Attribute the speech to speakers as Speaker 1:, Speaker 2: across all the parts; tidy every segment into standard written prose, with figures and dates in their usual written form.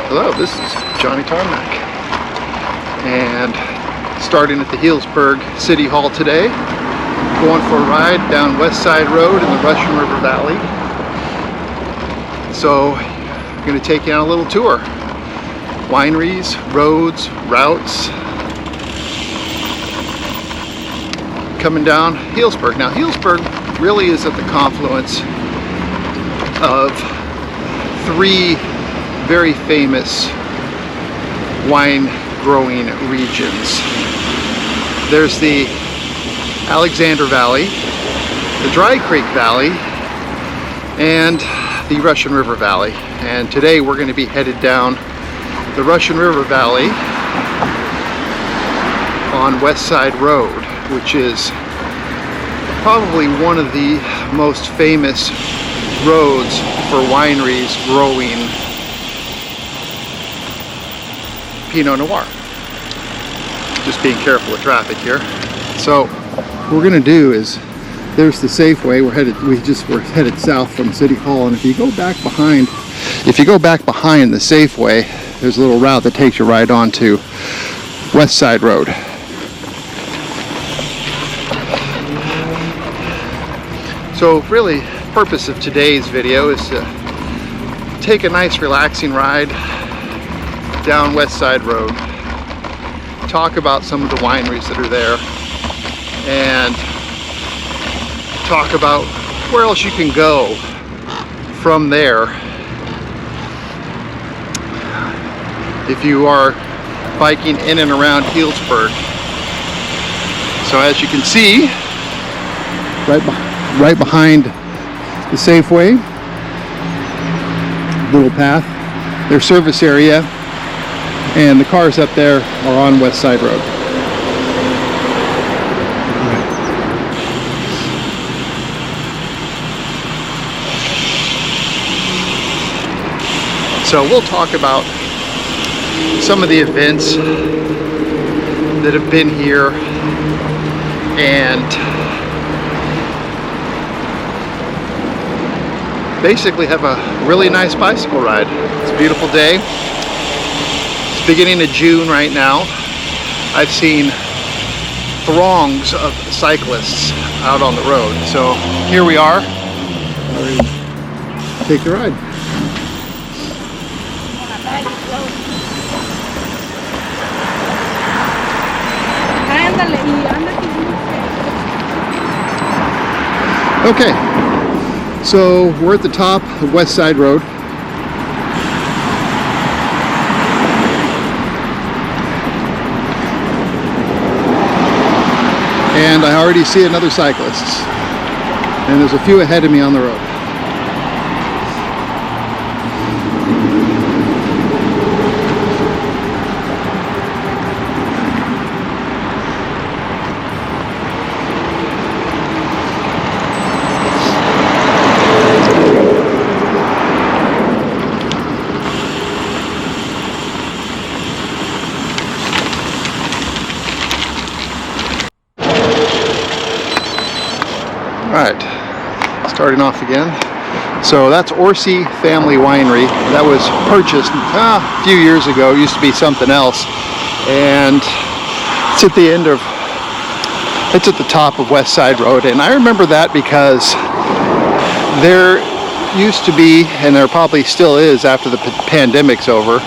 Speaker 1: Hello, this is Johnny Tarmac, and starting at the Healdsburg City Hall today, going for a ride down Westside Road in the Russian River Valley. So I'm going to take you on a little tour. Wineries, roads, routes. Coming down Healdsburg. Now Healdsburg really is at the confluence of three very famous wine growing regions. There's the Alexander Valley, the Dry Creek Valley, and the Russian River Valley. And today we're going to be headed down the Russian River Valley on Westside Road, which is probably one of the most famous roads for wineries growing Pinot Noir. Just being careful of traffic here. So what we're gonna do is, there's the Safeway. We're headed south from City Hall, and if you go back behind the Safeway, there's a little route that takes you right onto Westside Road. So really, the purpose of today's video is to take a nice relaxing ride down Westside Road, talk about some of the wineries that are there, and talk about where else you can go from there if you are biking in and around Healdsburg. So as you can see, right behind the Safeway, little path, their service area, and the cars up there are on Westside Road. So we'll talk about some of the events that have been here, and basically have a really nice bicycle ride. It's a beautiful day. It's beginning of June right now. I've seen throngs of cyclists out on the road. So here we are. Take a ride. Okay, so we're at the top of Westside Road. And I already see another cyclist. And there's a few ahead of me on the road. Alright, starting off again. So that's Orsi Family Winery. That was purchased a few years ago. It used to be something else. And it's at the top of Westside Road. And I remember that because there used to be, and there probably still is after the pandemic's over,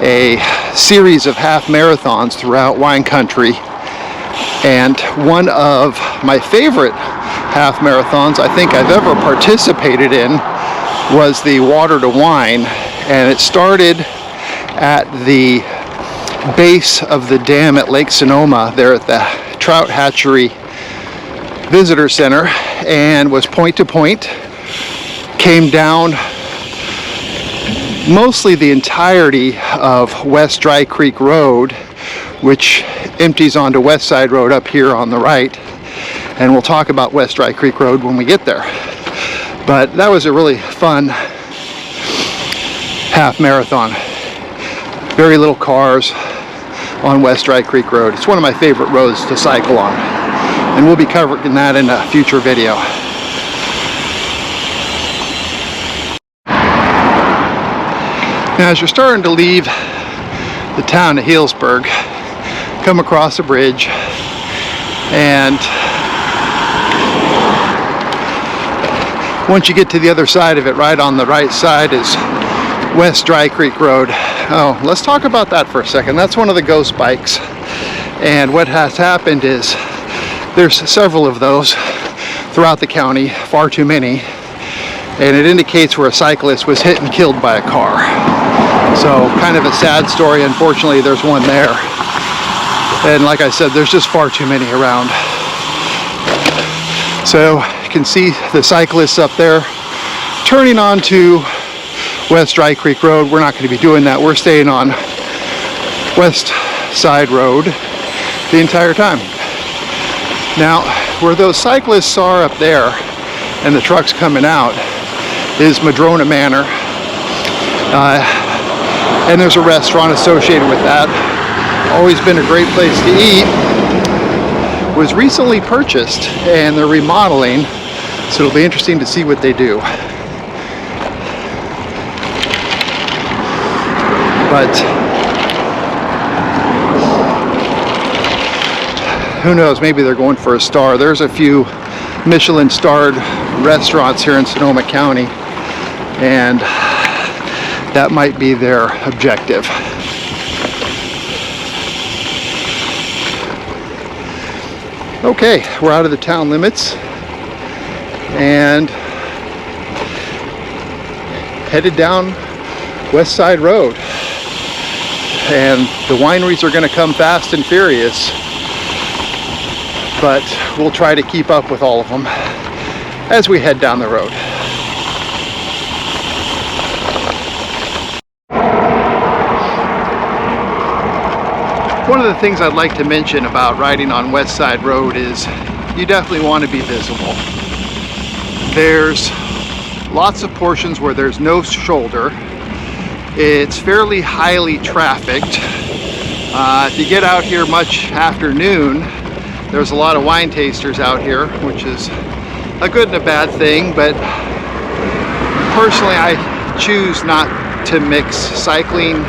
Speaker 1: a series of half marathons throughout wine country. And one of my favorite half marathons I think I've ever participated in was the Water to Wine, and it started at the base of the dam at Lake Sonoma there at the Trout Hatchery Visitor Center, and was point to point, came down mostly the entirety of West Dry Creek Road, which empties onto Westside Road up here on the right. And we'll talk about West Dry Creek Road when we get there. But that was a really fun half marathon. Very little cars on West Dry Creek Road. It's one of my favorite roads to cycle on. And we'll be covering that in a future video. Now as you're starting to leave the town of Healdsburg, come across a bridge, and once you get to the other side of it, right on the right side is West Dry Creek Road. Oh, let's talk about that for a second. That's one of the ghost bikes. And what has happened is there's several of those throughout the county, far too many. And it indicates where a cyclist was hit and killed by a car. So kind of a sad story. Unfortunately, there's one there. And like I said, there's just far too many around. So you can see the cyclists up there turning onto West Dry Creek Road. We're not going to be doing that. We're staying on Westside Road the entire time. Now, where those cyclists are up there and the trucks coming out is Madrona Manor. And there's a restaurant associated with that. Always been a great place to eat. Was recently purchased and they're remodeling, so it'll be interesting to see what they do. But who knows, maybe they're going for a star. There's a few Michelin starred restaurants here in Sonoma County, and that might be their objective. Okay, we're out of the town limits and headed down Westside Road. And the wineries are going to come fast and furious, but we'll try to keep up with all of them as we head down the road. One of the things I'd like to mention about riding on Westside Road is you definitely want to be visible. There's lots of portions where there's no shoulder. It's fairly highly trafficked. If you get out here much afternoon, there's a lot of wine tasters out here, which is a good and a bad thing, but personally I choose not to mix cycling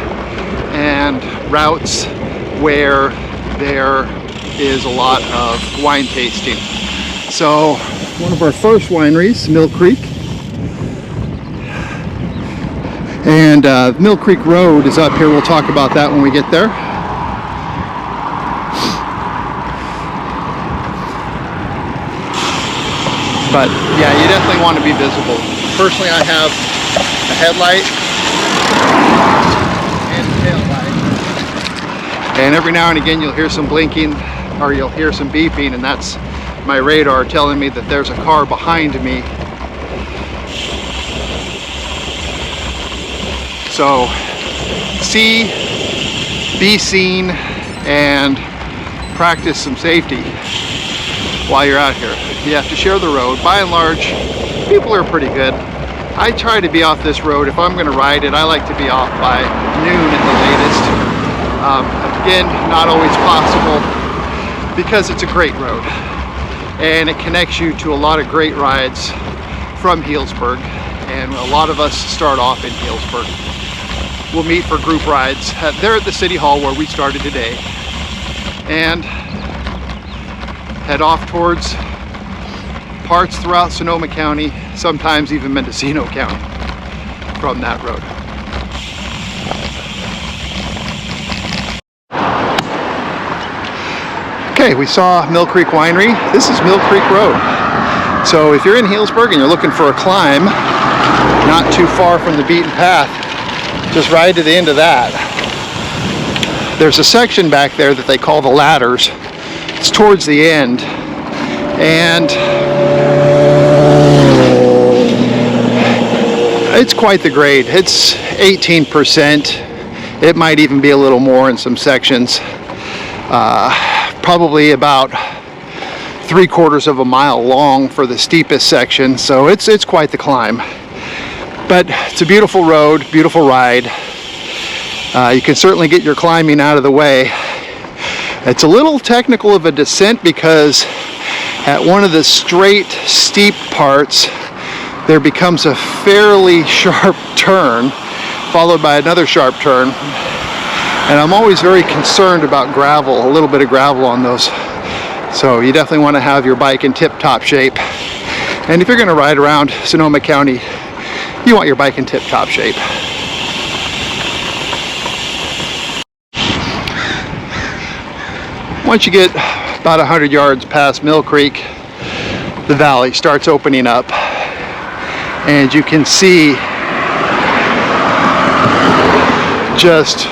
Speaker 1: and routes where there is a lot of wine tasting. So one of our first wineries, Mill Creek, and Mill Creek Road is up here. We'll talk about that when we get there. But yeah, you definitely want to be visible. Personally, I have a headlight and a tail light. And every now and again you'll hear some blinking or you'll hear some beeping, and that's my radar telling me that there's a car behind me. So see, be seen, and practice some safety while you're out here. You have to share the road. By and large, people are pretty good. I try to be off this road. If I'm going to ride it, I like to be off by noon at the latest. Again, not always possible because it's a great road and it connects you to a lot of great rides from Healdsburg, and a lot of us start off in Healdsburg. We'll meet for group rides there at the City Hall where we started today, and head off towards parts throughout Sonoma County, sometimes even Mendocino County from that road. Okay, we saw Mill Creek Winery. This is Mill Creek Road. So if you're in Healdsburg and you're looking for a climb, not too far from the beaten path, just ride to the end of that. There's a section back there that they call the ladders. It's towards the end, and it's quite the grade. It's 18%. It might even be a little more in some sections. Probably about 3/4 of a mile long for the steepest section, so it's quite the climb. But it's a beautiful road, beautiful ride. You can certainly get your climbing out of the way. It's a little technical of a descent because at one of the straight, steep parts, there becomes a fairly sharp turn followed by another sharp turn. And I'm always very concerned about gravel, a little bit of gravel on those. So you definitely want to have your bike in tip-top shape. And if you're going to ride around Sonoma County, you want your bike in tip-top shape. Once you get about 100 yards past Mill Creek, the valley starts opening up, and you can see just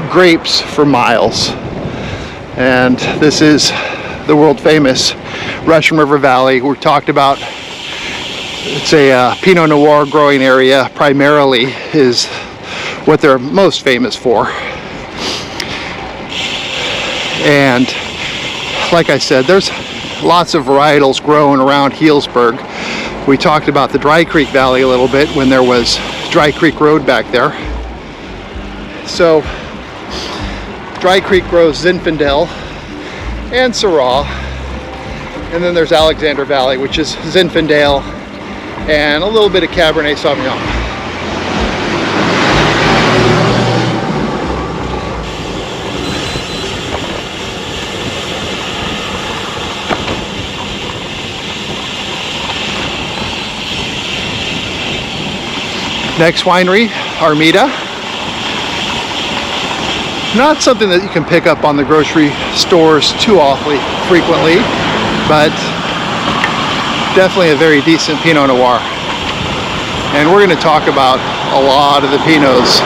Speaker 1: grapes for miles. And this is the world famous Russian River Valley. We talked about, it's a pinot noir growing area primarily, is what they're most famous for. And like I said, there's lots of varietals growing around Healdsburg. We talked about the Dry Creek Valley a little bit when there was Dry Creek Road back there. So Dry Creek grows Zinfandel and Syrah, and then there's Alexander Valley, which is Zinfandel and a little bit of Cabernet Sauvignon. Next winery, Armida. Not something that you can pick up on the grocery stores too awfully frequently, but definitely a very decent Pinot Noir. And we're going to talk about a lot of the Pinots,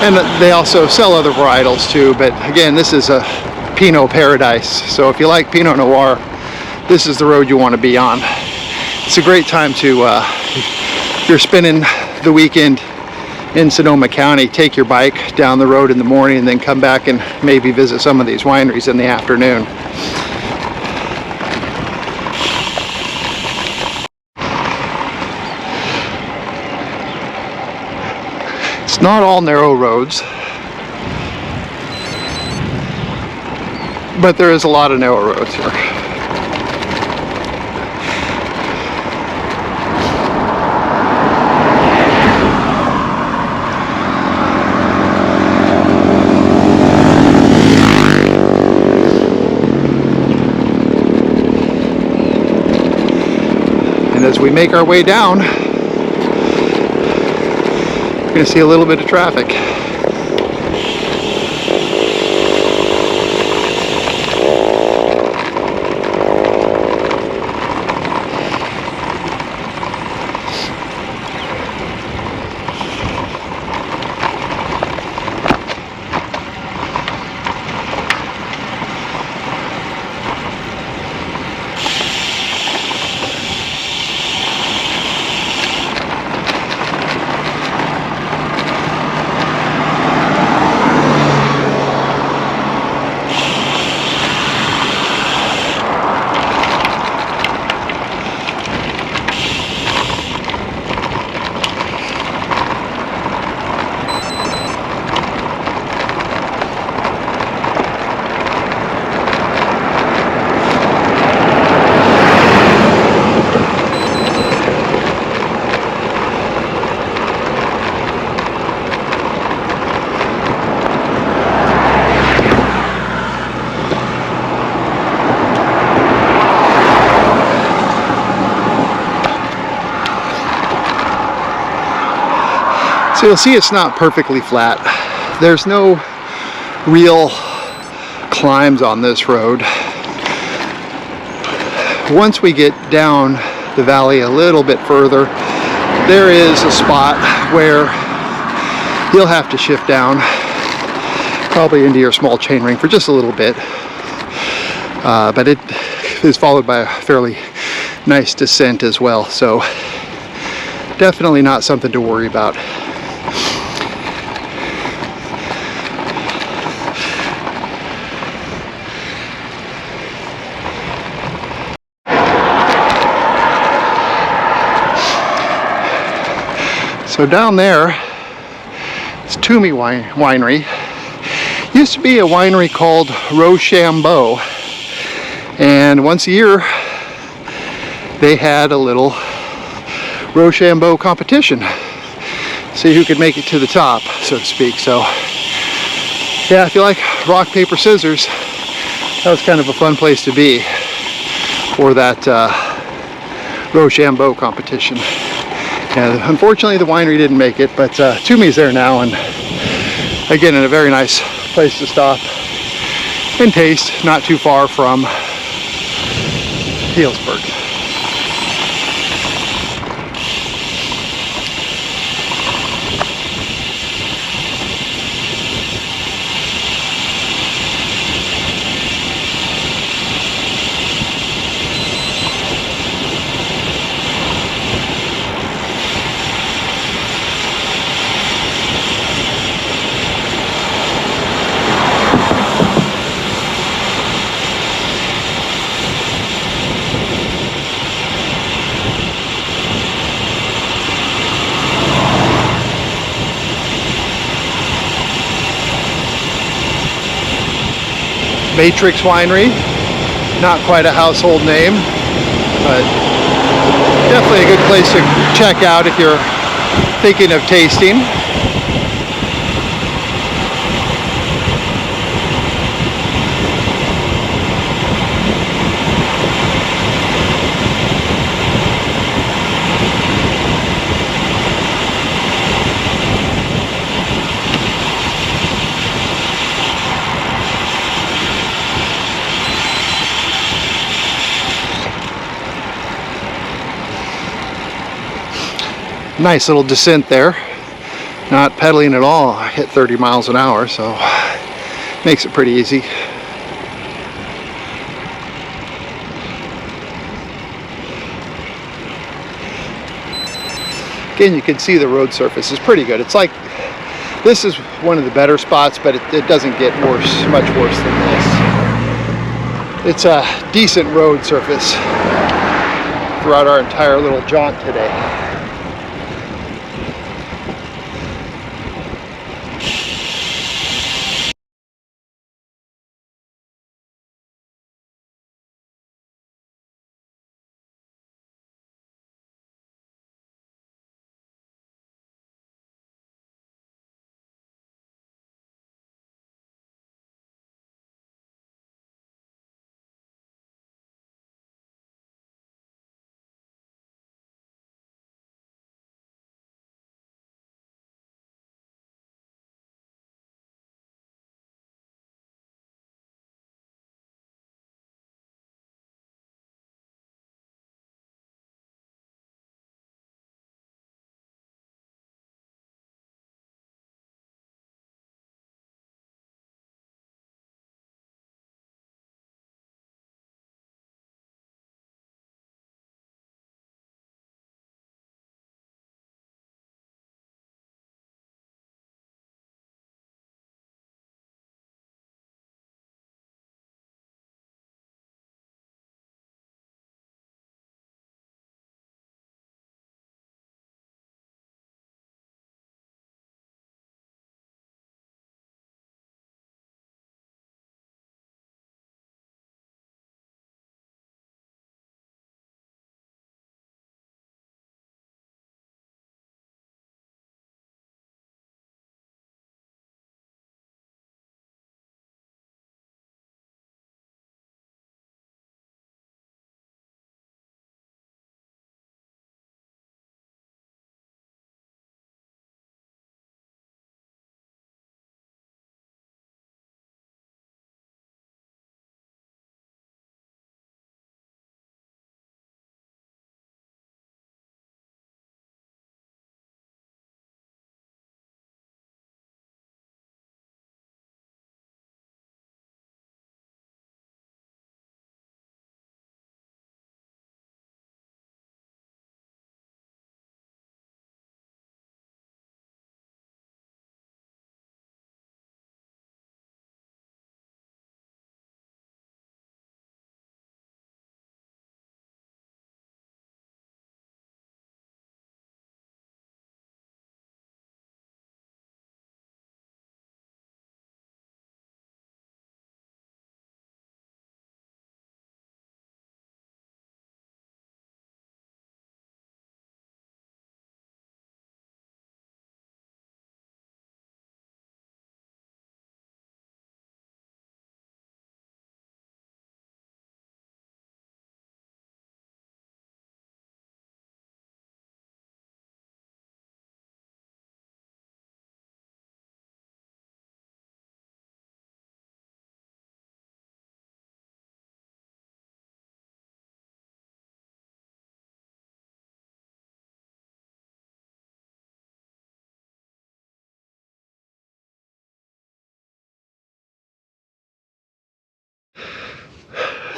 Speaker 1: and they also sell other varietals too, but again, this is a Pinot paradise. So if you like Pinot Noir, this is the road you want to be on. It's a great time to, if you're spending the weekend in Sonoma County, take your bike down the road in the morning and then come back and maybe visit some of these wineries in the afternoon. It's not all narrow roads, but there is a lot of narrow roads here. And as we make our way down, we're going to see a little bit of traffic. So you'll see it's not perfectly flat. There's no real climbs on this road. Once we get down the valley a little bit further, there is a spot where you'll have to shift down, probably into your small chain ring for just a little bit. But it is followed by a fairly nice descent as well, so definitely not something to worry about. So down there, it's Toomey Winery. Used to be a winery called Rochambeau, and once a year they had a little Rochambeau competition. see who could make it to the top, so to speak. So yeah, if you like rock, paper, scissors, that was kind of a fun place to be for that Rochambeau competition. Yeah, unfortunately the winery didn't make it, but Toomey's there now, and again, in a very nice place to stop and taste, not too far from Healdsburg. Matrix Winery, not quite a household name, but definitely a good place to check out if you're thinking of tasting. Nice little descent there. Not pedaling at all. I hit 30 miles an hour, so makes it pretty easy. Again, you can see the road surface is pretty good. It's like, this is one of the better spots, but it doesn't get worse, much worse than this. It's a decent road surface throughout our entire little jaunt today.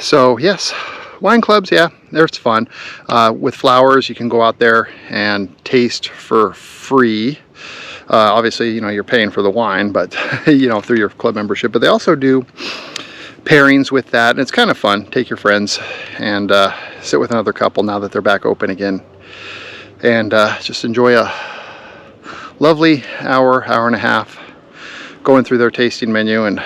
Speaker 1: So yes, wine clubs, yeah, there's fun. With flowers, you can go out there and taste for free. Obviously, you know, you're paying for the wine, but you know, through your club membership. But they also do pairings with that, and it's kind of fun. Take your friends and sit with another couple now that they're back open again, and just enjoy a lovely hour and a half going through their tasting menu and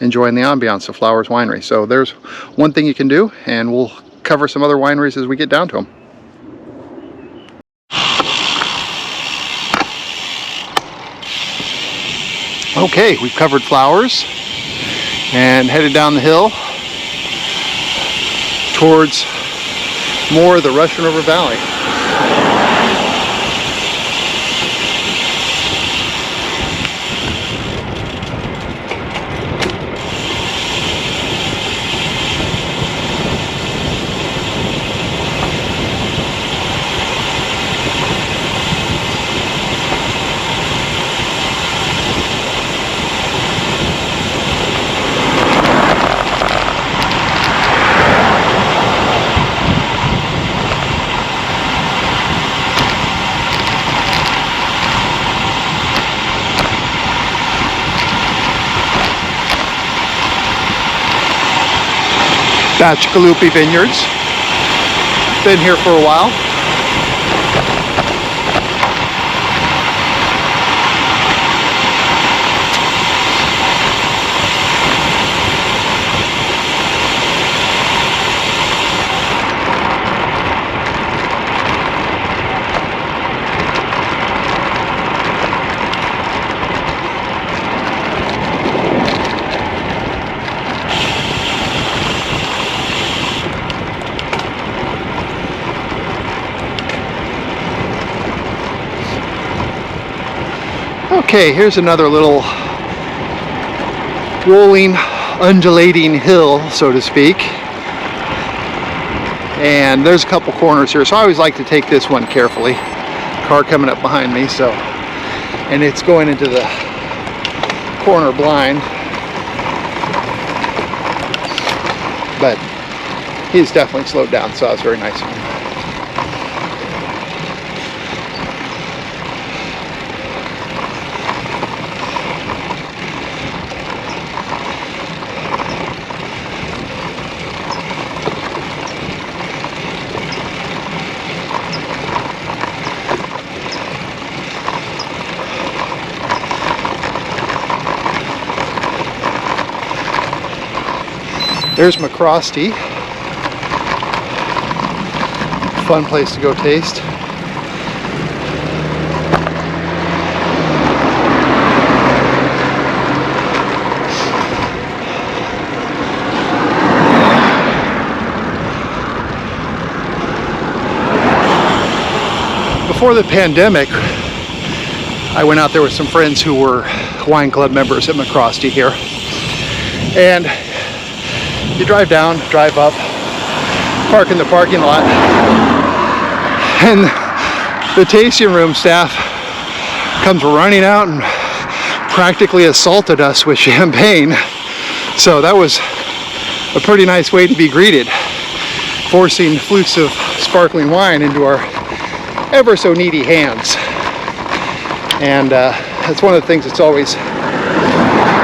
Speaker 1: enjoying the ambiance of Flowers Winery. So there's one thing you can do, and we'll cover some other wineries as we get down to them. Okay, we've covered Flowers and headed down the hill towards more of the Russian River Valley. Bachikalupi Vineyards. Been here for a while. Okay, here's another little rolling, undulating hill, so to speak. And there's a couple corners here, so I always like to take this one carefully. Car coming up behind me, so, and it's going into the corner blind. But he's definitely slowed down, so that was very nice of him. There's McCrosty. Fun place to go taste. Before the pandemic, I went out there with some friends who were wine club members at McCrosty here. And you drive down, drive up, park in the parking lot, and the tasting room staff comes running out and practically assaulted us with champagne. So that was a pretty nice way to be greeted, forcing flutes of sparkling wine into our ever so needy hands. And that's one of the things that's always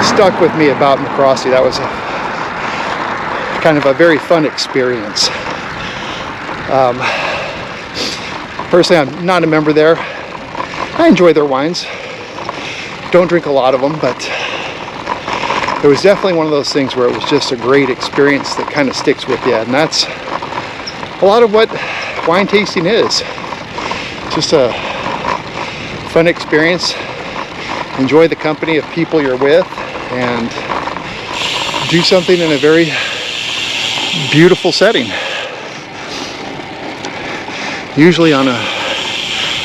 Speaker 1: stuck with me about McCrosty. That was kind of a very fun experience. Personally, I'm not a member there. I enjoy their wines. Don't drink a lot of them, but it was definitely one of those things where it was just a great experience that kind of sticks with you. And that's a lot of what wine tasting is. Just a fun experience. Enjoy the company of people you're with and do something in a very beautiful setting. Usually on a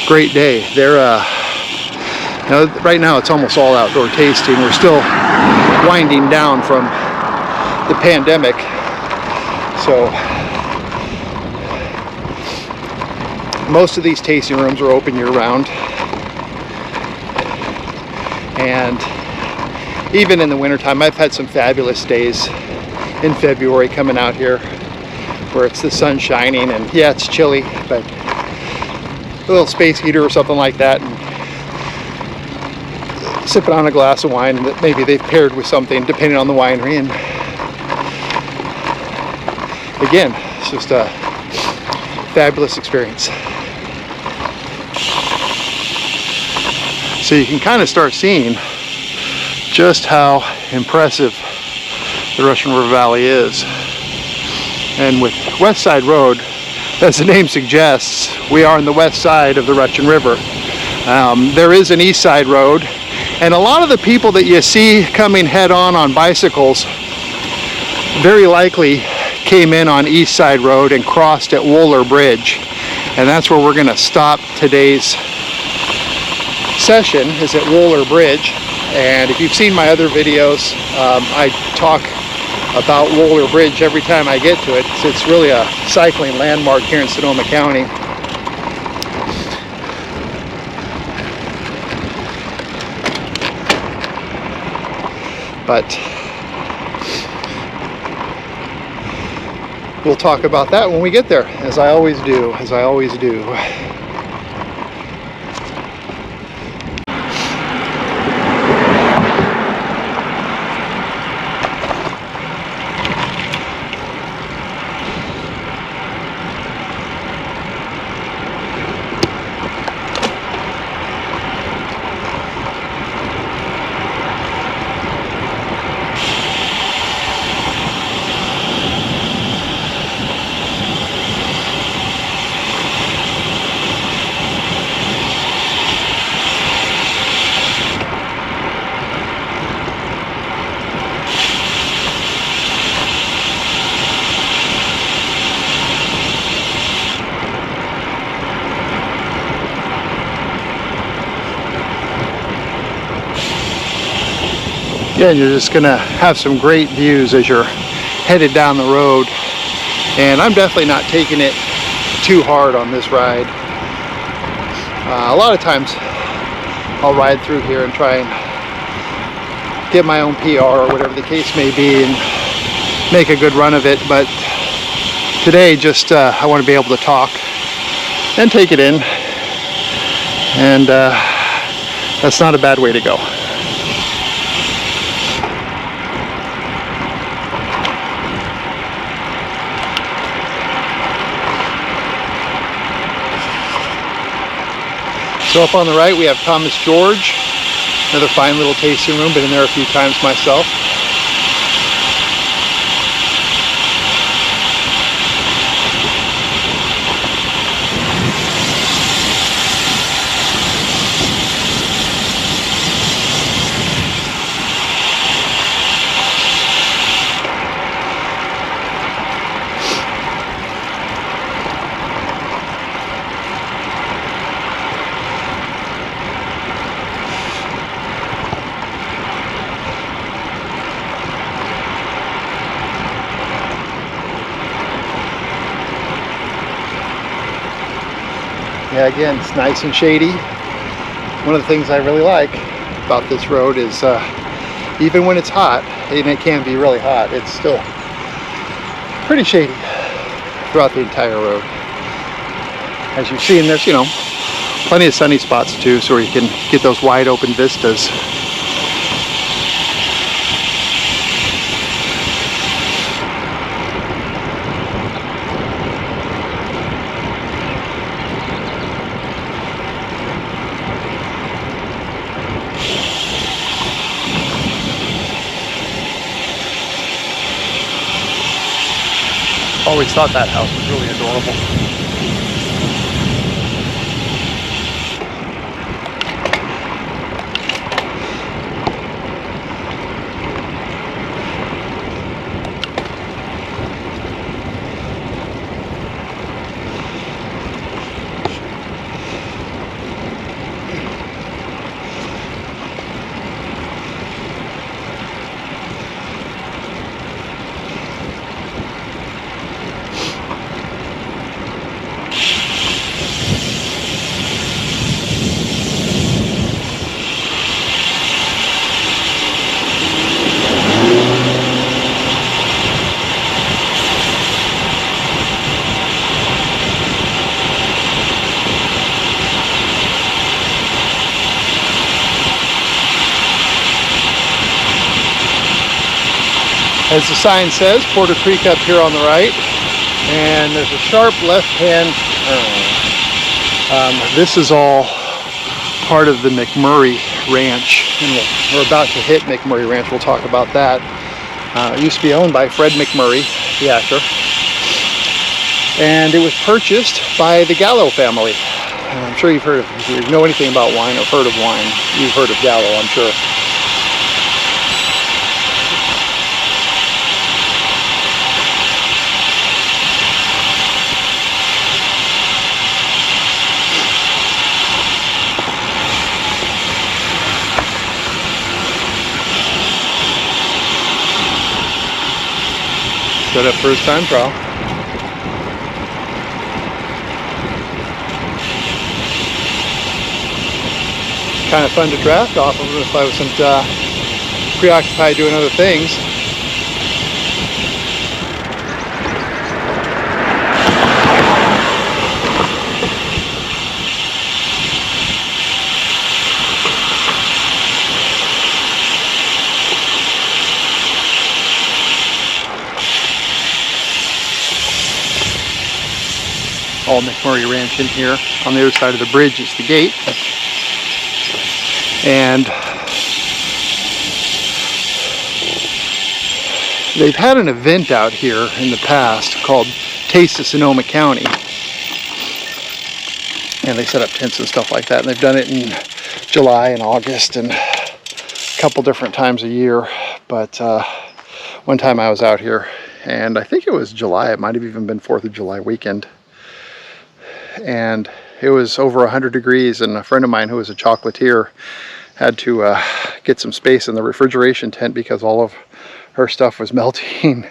Speaker 1: great day. Right now it's almost all outdoor tasting. We're still winding down from the pandemic, so most of these tasting rooms are open year-round, and even in the wintertime, I've had some fabulous days in February coming out here where it's the sun shining, and yeah, it's chilly, but a little space heater or something like that, and sipping on a glass of wine that maybe they've paired with something depending on the winery. And again, it's just a fabulous experience. So you can kind of start seeing just how impressive the Russian River Valley is. And with Westside Road, as the name suggests, we are on the west side of the Russian River. There is an east side road, and a lot of the people that you see coming head on bicycles very likely came in on East Side Road and crossed at Wooler Bridge. And that's where we're going to stop today's session, is at Wooler Bridge. And if you've seen my other videos, I talk about Wooler Bridge every time I get to it. It's really a cycling landmark here in Sonoma County. But we'll talk about that when we get there, as I always do, Yeah, you're just gonna have some great views as you're headed down the road. And I'm definitely not taking it too hard on this ride. A lot of times I'll ride through here and try and get my own PR or whatever the case may be and make a good run of it. But today, just I want to be able to talk and take it in. And that's not a bad way to go. So up on the right we have Thomas George, another fine little tasting room, been in there a few times myself. Yeah, again, it's nice and shady. One of the things I really like about this road is even when it's hot, and it can be really hot, it's still pretty shady throughout the entire road. As you've seen, there's, plenty of sunny spots too, so you can get those wide open vistas. Always thought that house was really adorable. As the sign says, Porter Creek up here on the right, and there's a sharp left-hand turn. This is all part of the McMurray Ranch, and we're about to hit McMurray Ranch. We'll talk about that. It used to be owned by Fred McMurray, the actor, and it was purchased by the Gallo family. I'm sure you've heard of, if you know anything about wine or heard of wine, you've heard of Gallo, I'm sure. Set up for his time trial. Kind of fun to draft off of if I wasn't preoccupied doing other things. All McMurray Ranch in here. On the other side of the bridge is the gate. And they've had an event out here in the past called Taste of Sonoma County. And they set up tents and stuff like that. And they've done it in July and August and a couple different times a year. But one time I was out here, and I think it was July. It might have even been 4th of July weekend. And it was over 100 degrees, and a friend of mine who was a chocolatier had to get some space in the refrigeration tent because all of her stuff was melting.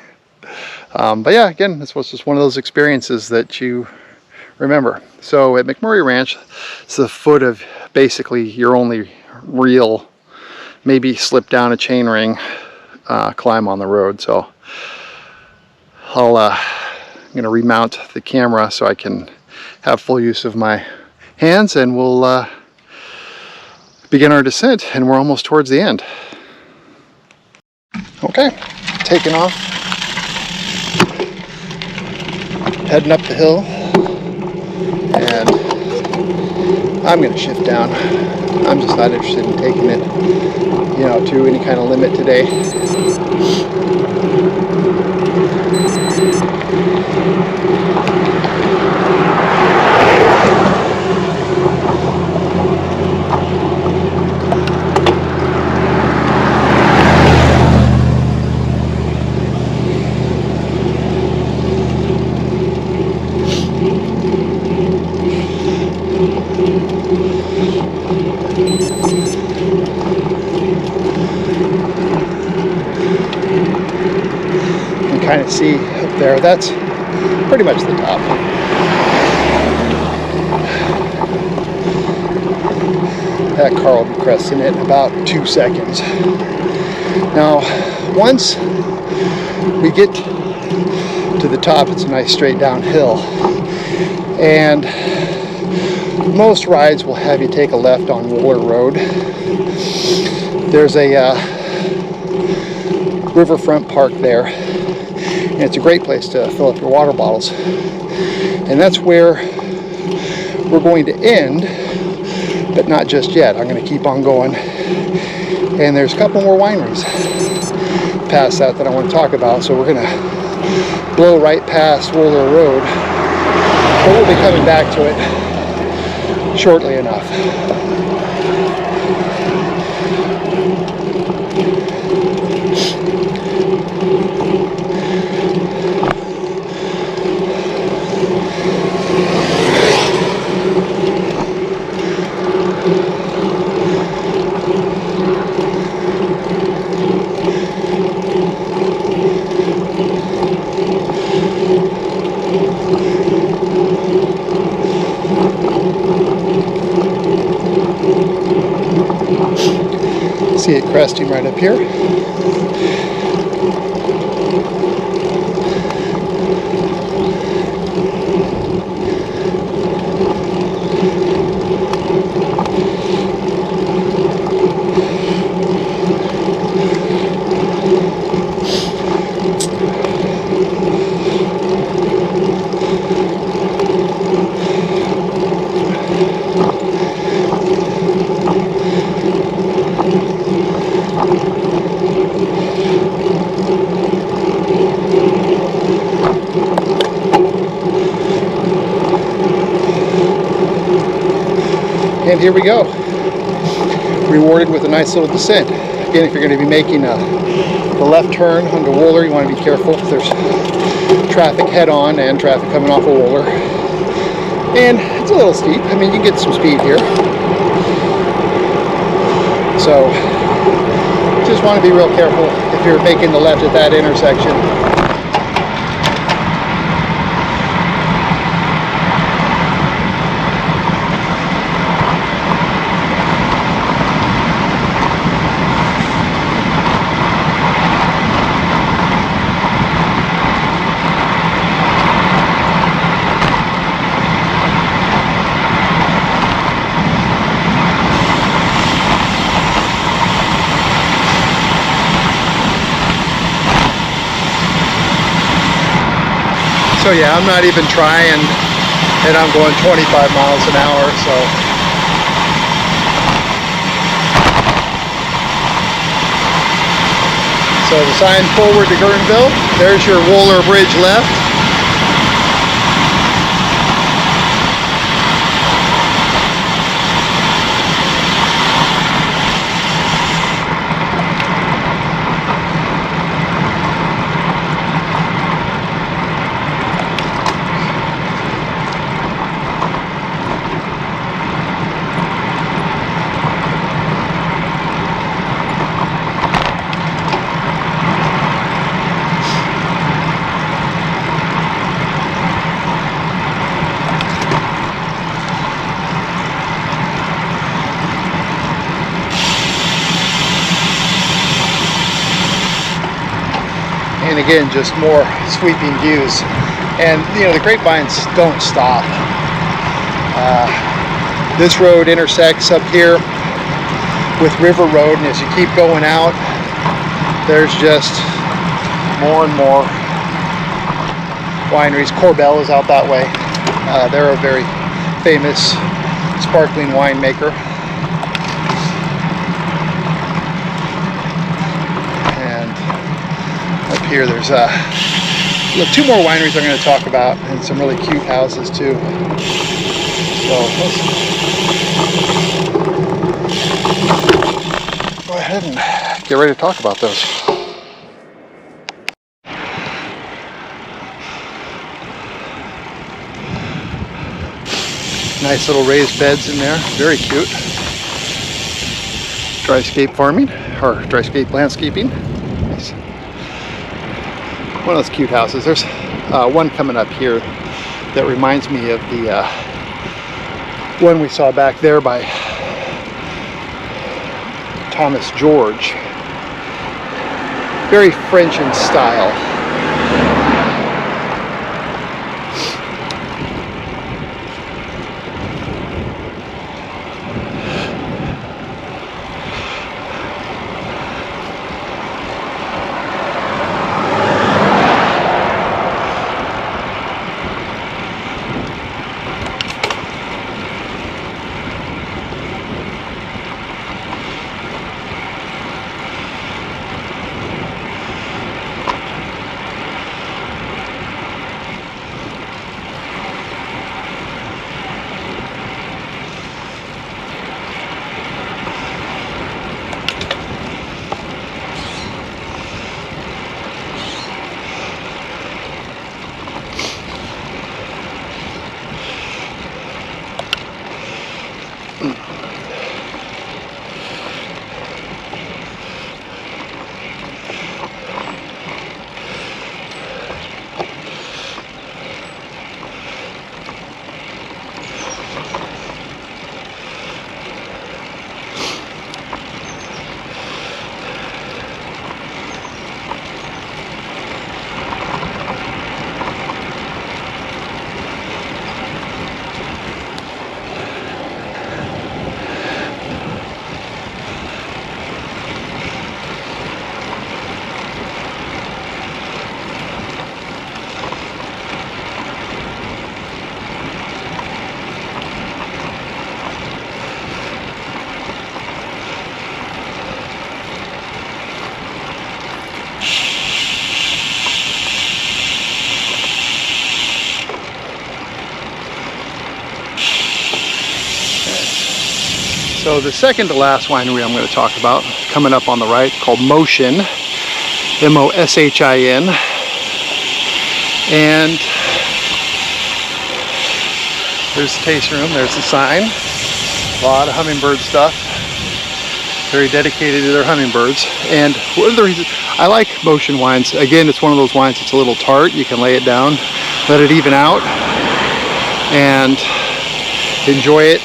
Speaker 1: But yeah, again, this was just one of those experiences that you remember. So at McMurray Ranch, it's the foot of basically your only real, maybe slip down a chain ring, climb on the road. So I'm gonna remount the camera so I can have full use of my hands, and we'll begin our descent, and we're almost towards the end. Okay, taking off, heading up the hill, and I'm gonna shift down. I'm just not interested in taking it, to any kind of limit today. Kind of see up there, that's pretty much the top. That car will be cresting it in about 2 seconds. Now, once we get to the top, it's a nice straight downhill, and most rides will have you take a left on Wooler Road. There's a riverfront park there, and it's a great place to fill up your water bottles. And that's where we're going to end, but not just yet. I'm going to keep on going. And there's a couple more wineries past that I want to talk about. So we're going to blow right past Wooler Road, but we'll be coming back to it shortly enough. See it cresting right up here. And here we go. Rewarded with a nice little descent. Again, if you're going to be making the left turn onto Wooler, you want to be careful. There's traffic head on and traffic coming off of Wooler. And it's a little steep. I mean, you get some speed here. So just want to be real careful if you're making the left at that intersection. So yeah, I'm not even trying, and I'm going 25 miles an hour, so the sign forward to Guerneville, there's your Wooler Bridge left. And again, just more sweeping views. And you know, the grapevines don't stop. This road intersects up here with River Road, and as you keep going out, there's just more and more wineries. Corbel is out that way. They're a very famous sparkling winemaker. Here there's two more wineries I'm going to talk about, and some really cute houses too. So let's go ahead and get ready to talk about those. Nice little raised beds in there, very cute. Dryscape farming, or dryscape landscaping. Nice. One of those cute houses. There's one coming up here that reminds me of the one we saw back there by Thomas George. Very French in style. So the second to last winery I'm going to talk about, coming up on the right, called Moshin, M-O-S-H-I-N. And there's the tasting room, there's the sign. A lot of hummingbird stuff. Very dedicated to their hummingbirds. And one of the reasons I like Moshin wines, again, it's one of those wines that's a little tart. You can lay it down, let it even out, and enjoy it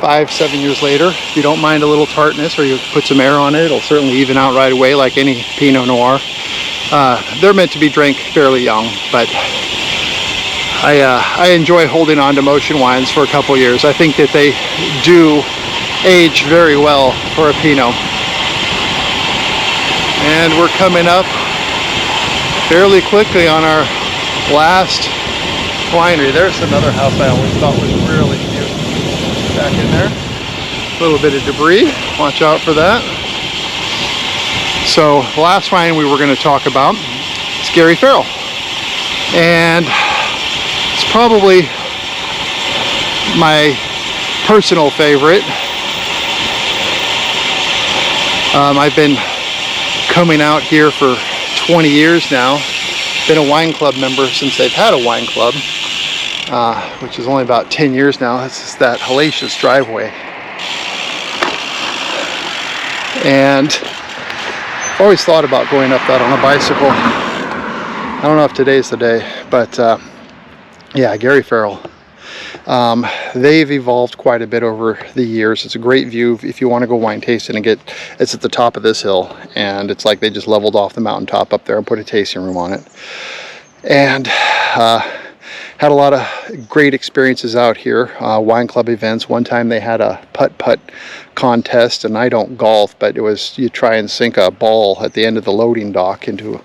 Speaker 1: 5-7 years later. If you don't mind a little tartness, or you put some air on it, it'll certainly even out right away like any pinot noir. They're meant to be drank fairly young, but I enjoy holding on to Moshin wines for a couple years. I think that they do age very well for a Pinot. And we're coming up fairly quickly on our last winery. There's another house I always thought was really cute back in there. A little bit of debris, watch out for that. So the last winery we're going to talk about is Gary Farrell. And it's probably my personal favorite. I've been coming out here for 20 years now. Been a wine club member since they've had a wine club, which is only about 10 years now. This is that hellacious driveway. And I've always thought about going up that on a bicycle. I don't know if today's the day, but yeah, Gary Farrell. They've evolved quite a bit over the years. It's a great view if you want to go wine tasting and it's at the top of this hill, and it's like they just leveled off the mountaintop up there and put a tasting room on it. And had a lot of great experiences out here, wine club events. One time they had a putt-putt contest, and I don't golf, but it was you try and sink a ball at the end of the loading dock into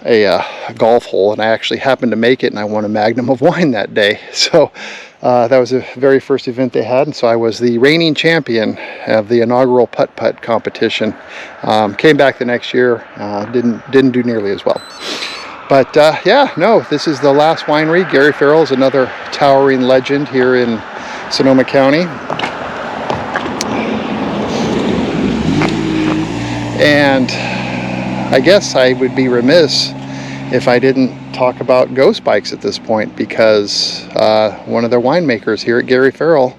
Speaker 1: a golf hole, and I actually happened to make it, and I won a magnum of wine that day. So that was the very first event they had, and so I was the reigning champion of the inaugural putt-putt competition. Came back the next year, didn't do nearly as well. But yeah, no, this is the last winery. Gary Farrell is another towering legend here in Sonoma County. And I guess I would be remiss if I didn't talk about ghost bikes at this point, because one of their winemakers here at Gary Farrell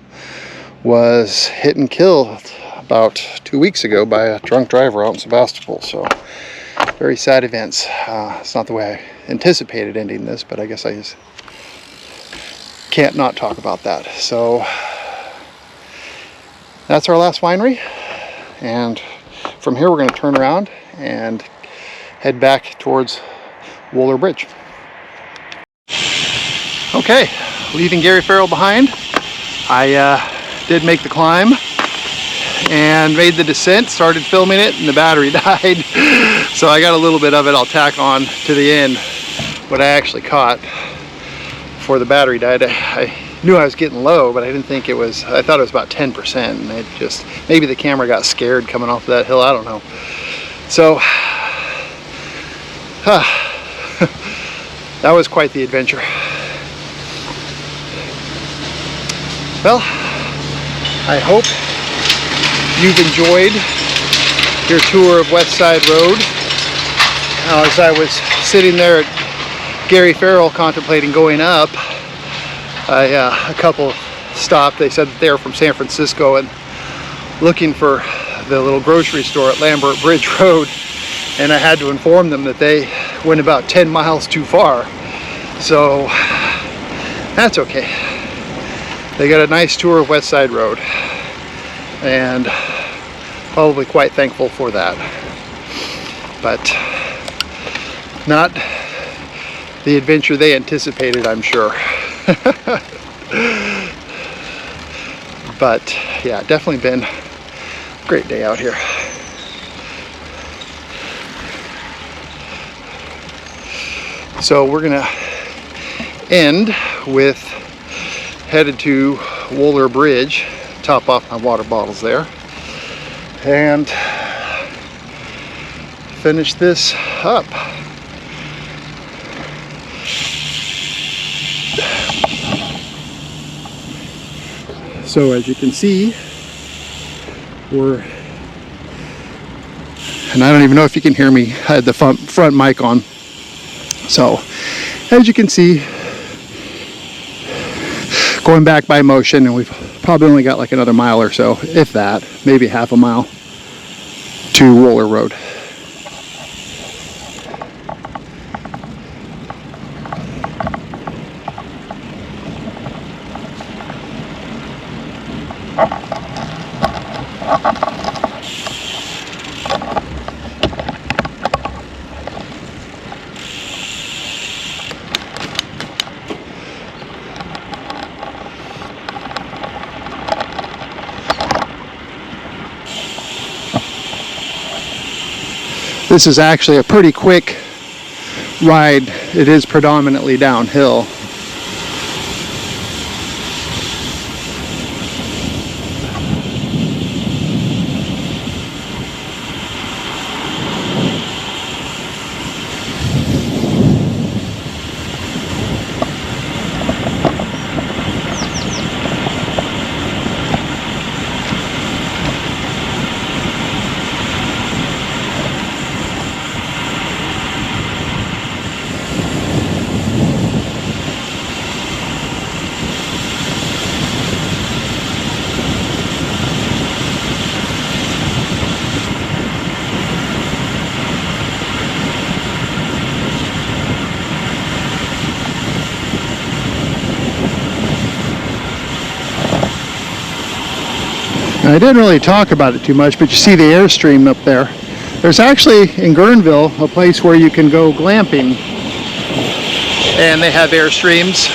Speaker 1: was hit and killed about 2 weeks ago by a drunk driver out in Sebastopol. So very sad events. It's not the way I anticipated ending this, but I guess I just can't not talk about that. So that's our last winery, and from here we're going to turn around and head back towards Wohler Bridge. Okay, leaving Gary Farrell behind, I did make the climb and made the descent, started filming it, and the battery died. So I got a little bit of it. I'll tack on to the end what I actually caught before the battery died. I knew I was getting low, but I didn't think it was, I thought it was about 10%, and it just, maybe the camera got scared coming off that hill, I don't know. So that was quite the adventure. Well, I hope you've enjoyed your tour of Westside Road. As I was sitting there at Gary Farrell contemplating going up, a couple stopped. They said that they were from San Francisco and looking for the little grocery store at Lambert Bridge Road, and I had to inform them that they went about 10 miles too far. So that's okay. They got a nice tour of Westside Road, and probably quite thankful for that. But not the adventure they anticipated, I'm sure. But yeah, definitely been a great day out here. So we're gonna end with headed to Wohler Bridge, top off my water bottles there, and finish this up. So as you can see, and I don't even know if you can hear me. I had the front mic on. So, as you can see, going back by motion, and we've probably only got like another mile or so, if that, maybe half a mile to Roller Road. This is actually a pretty quick ride. It is predominantly downhill. I didn't really talk about it too much, but you see the Airstream up there. There's actually, in Guerneville, a place where you can go glamping, and they have Airstreams.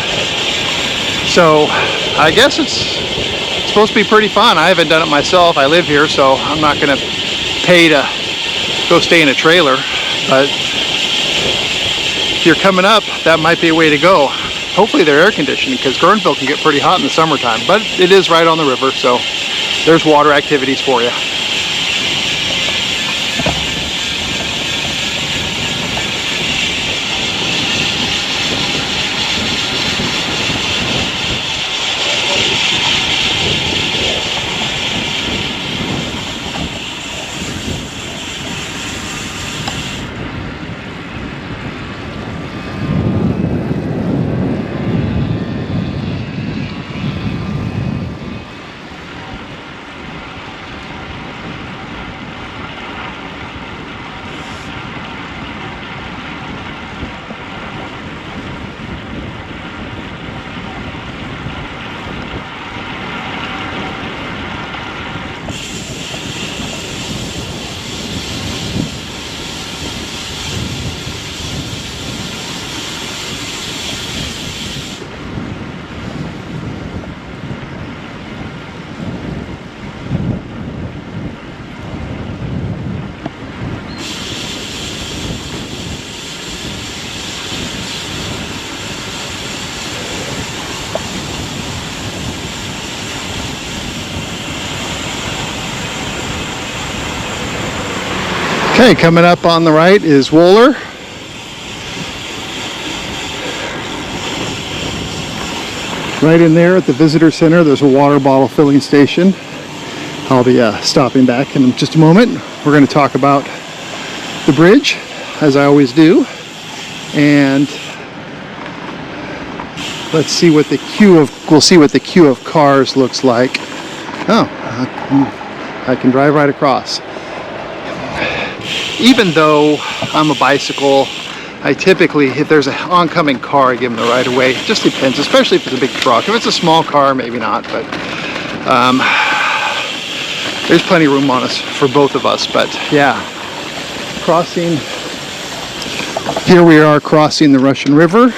Speaker 1: So I guess it's supposed to be pretty fun. I haven't done it myself. I live here, so I'm not going to pay to go stay in a trailer. But if you're coming up, that might be a way to go. Hopefully they're air conditioning, because Guerneville can get pretty hot in the summertime, but it is right on the river, so there's water activities for you. Okay, coming up on the right is Wohler. Right in there at the visitor center, there's a water bottle filling station. I'll be stopping back in just a moment. We're going to talk about the bridge, as I always do, and let's see what we'll see what the queue of cars looks like. Oh, I can drive right across. Even though I'm a bicycle, I typically, if there's an oncoming car, I give them the right of way. It just depends, especially if it's a big truck. If it's a small car, maybe not, but there's plenty of room on us for both of us. But yeah, crossing, here we are crossing the Russian River.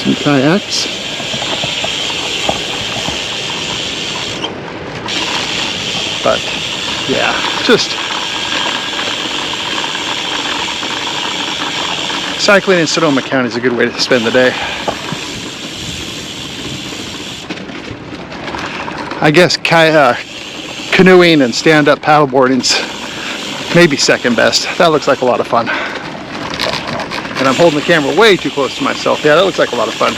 Speaker 1: Some kayaks. But yeah, just cycling in Sonoma County is a good way to spend the day. I guess canoeing and stand-up paddleboarding's maybe second best. That looks like a lot of fun. And I'm holding the camera way too close to myself. Yeah, that looks like a lot of fun.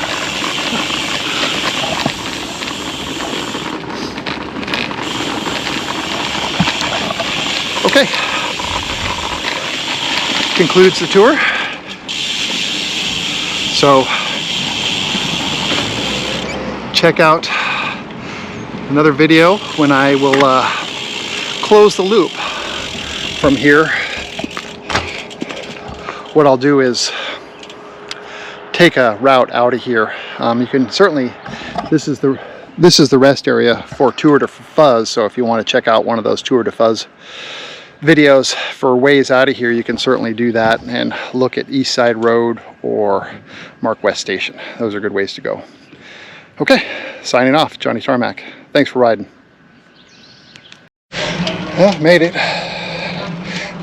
Speaker 1: Okay, concludes the tour. So check out another video when I will close the loop from here. What I'll do is take a route out of here. You can certainly, this is the rest area for Tour de Fuzz, so if you want to check out one of those Tour de Fuzz videos for ways out of here, you can certainly do that and look at Eastside Road or Mark West Station. Those are good ways to go. Okay, signing off, Johnny Tarmac. Thanks for riding. Well, made it.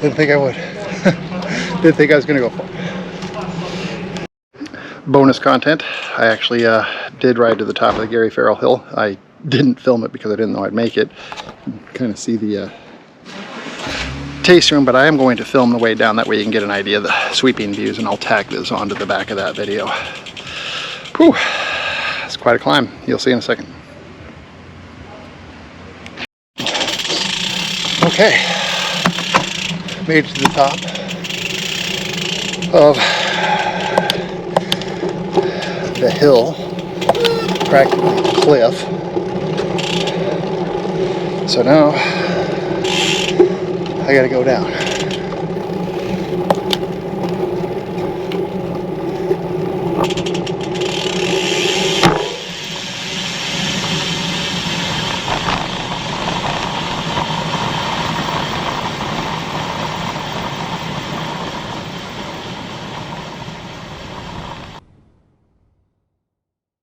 Speaker 1: Didn't think I would. Didn't think I was gonna go for it. Bonus content, I actually did ride to the top of the Gary Farrell Hill. I didn't film it because I didn't know I'd make it. You can kind of see the taste room, but I am going to film the way down, that way you can get an idea of the sweeping views, and I'll tack this onto the back of that video. Whew, it's quite a climb. You'll see in a second. Okay, made it to the top of the hill, practically the cliff. So now I gotta go down.